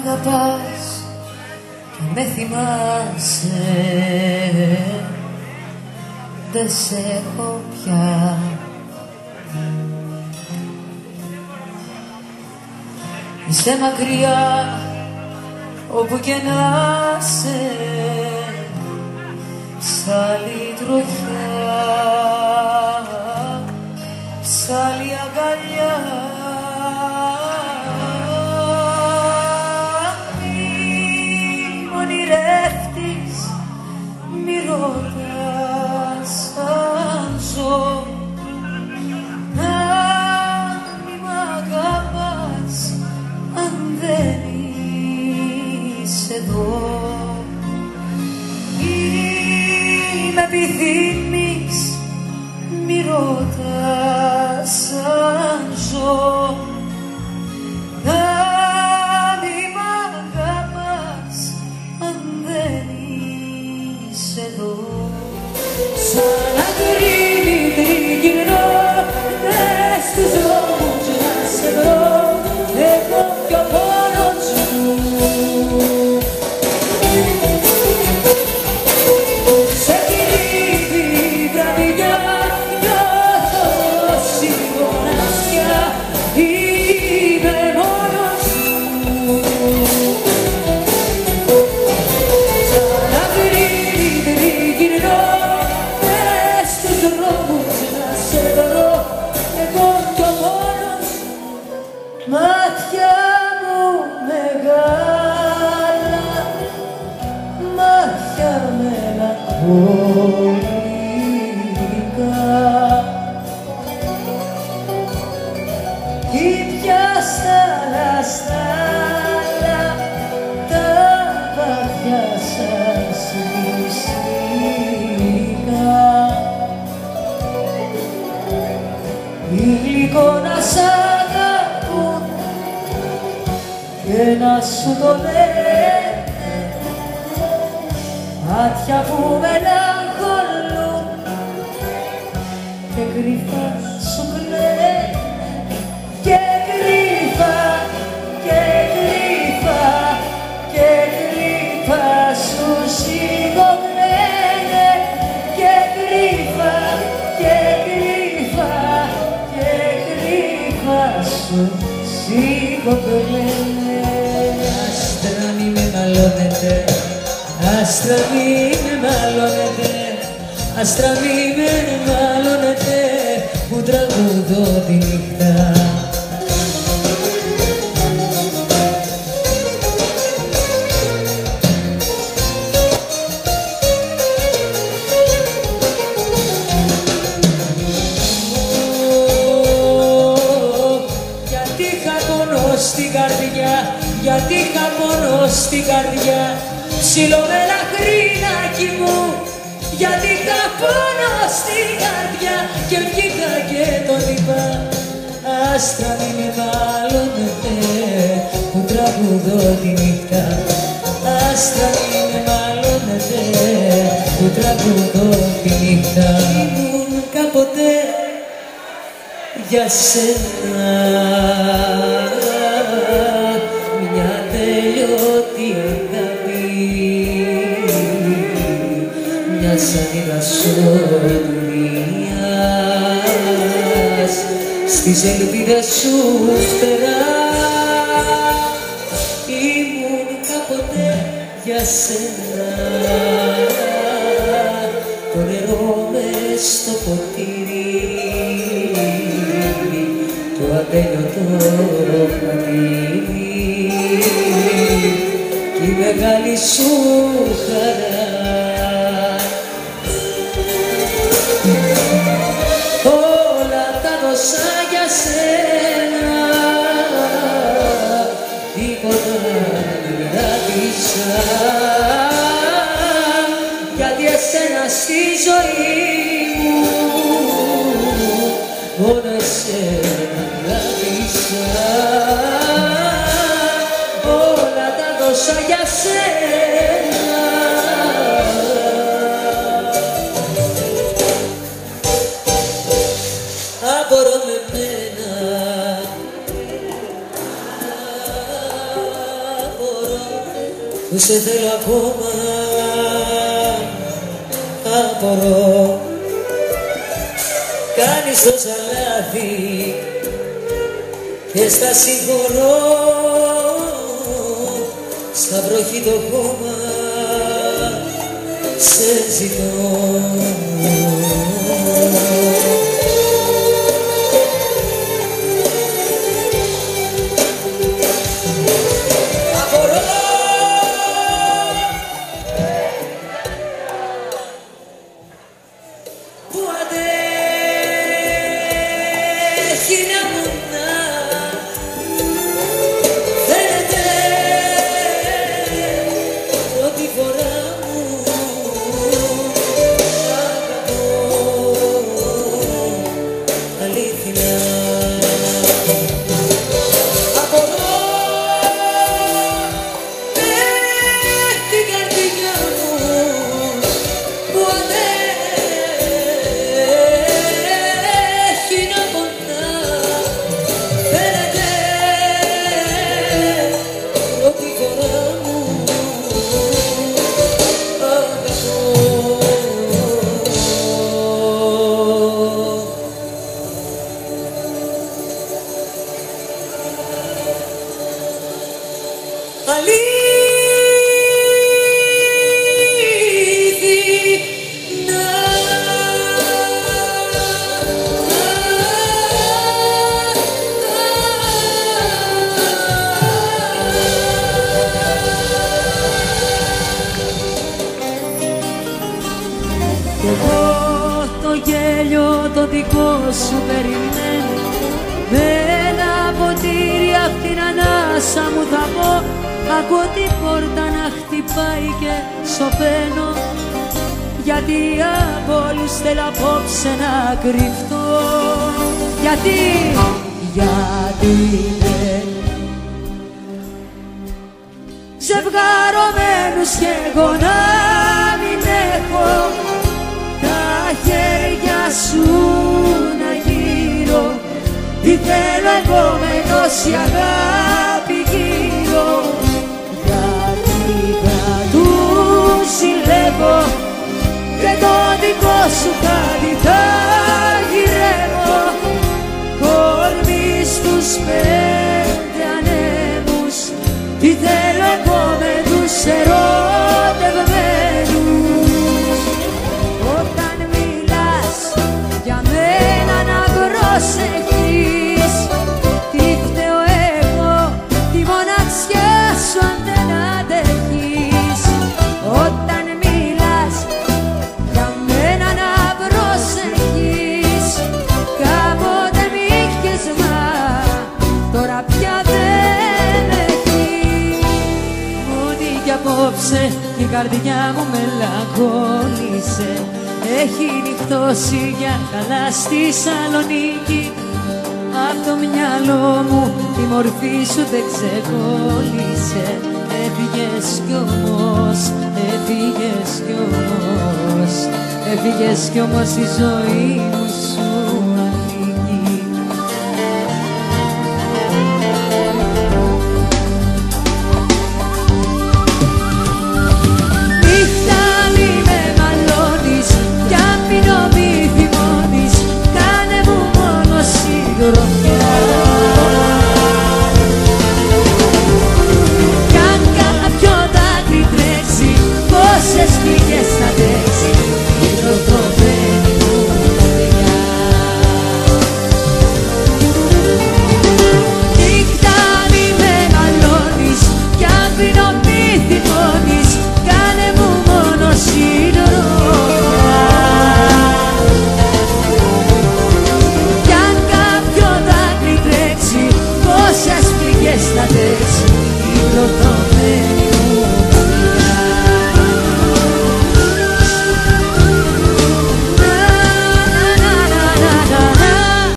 αγαπάς και με θυμάσαι, δεν σε έχω πια. Είσαι μακριά όπου και να σε, σ' άλλη τροχιά, σ' άλλη αγκαλιά. Μη μ' ονειρεύτης, μη ρωτάς αν ζω, αν μη μ' αγαπάς, αν δεν είσαι εδώ. Ή με επιθυμείς, μη ρωτάς αν ζω, αν μη μ' αγαπάς, αν δεν είσαι εδώ. Σαν να κρύβει τριγυρνώ μες στους δρόμους να σε βρω, έχω κι ο πόνος μου. Σε κυρίβει η βραδιά, νιώθω τόση μοναξιά, είμαι μόνος μου. Σαν να κρύβει τριγυρνώ μες στους δρόμους να σε βρω, εγώ κι ο μόνος μου. Μάτια μου μεγάλα, μάτια μελαγχολικά, ήπια στα λαστάλα τα βαθιά σας μυστικά. Υλικό να σ' αγαπούν και να σου το λένε, μάτια που μελαγχολούν και κρυφά σου κλαίνε, και κρυφά, και κρυφά, και κρυφά σου σιγοκλαίνε, και κρυφά, και κρυφά, και κρυφά σου σιγοκλαίνε. Άστρα μη με μαλώνετε, άστρα μη με μαλώνετε, άστρα μη με μαλώνετε, που τραγουδώ τη νύχτα. Γιατί είχα πόνο στην καρδιά, γιατί είχα πόνο στην καρδιά, ψιλομελαχρινάκι μου, γιατί είχα πόνο στην καρδιά και βγήκα και τον είπα. Άστρα μη με μαλώνετε, που τραγουδώ τη νύχτα. Άστρα μη με μαλώνετε, που τραγουδώ τη νύχτα. Ήμουν κάποτε για σένα μια τελειώτη αγάπη, μια σανίδα σωτηρίας, στις ελπίδες σου φτερά. Ήμουν κάποτε για σένα το νερό μες στο ποτήρι, το ατέλειωτο χατήρι κι η μεγάλη σου χαρά. Όλα τα δώσα για σένα, τίποτα δεν ράτησα, γιατί εσένα στη ζωή μου μόνο εσένα αγάπησα. Όλα τα δώσα για σένα, απορώ με μένα, απορώ που σε θέλω ακόμα, απορώ. Κάνεις τόσα λάθη και στα συγχωρώ, στα βροχή το χώμα σε ζητώ. Το δικό σου περιμένω, με ένα ποτήρι απ' την ανάσα μου θα πω. Ακούω την πόρτα να χτυπάει και σωπαίνω, γιατί από όλους θέλω απόψε να κρυφτώ. Γιατί δεν ζευγαρωμένους και εγώ να μην έχω τα χέρια σου να γύρω. Τι θέλω εγώ με τόση αγάπη γύρω, γιατί θα τους συλλέγω και το δικό σου κάτι θα γυρεύω. Κορμί στους 5 ανέμους, τι θέλω εγώ με τους ερωτευμένους. Όταν μιλάς για μένα να προσεχείς, τι φταίω εγώ, τη μοναξιά σου αν δεν αντέχεις. Όταν μιλάς για μένα να προσεχείς, κάποτε μ' είχες μα τώρα πια δεν έχεις. Ότι κι απόψε η καρδιά μου μελαγχόλησε, έχει νυχτώσει για καλά στη Σαλονίκη. Απ' το μυαλό μου τη μορφή σου δεν ξεκόλλησε. Έφυγες κι όμως, έφυγες κι όμως, έφυγες κι όμως η ζωή μου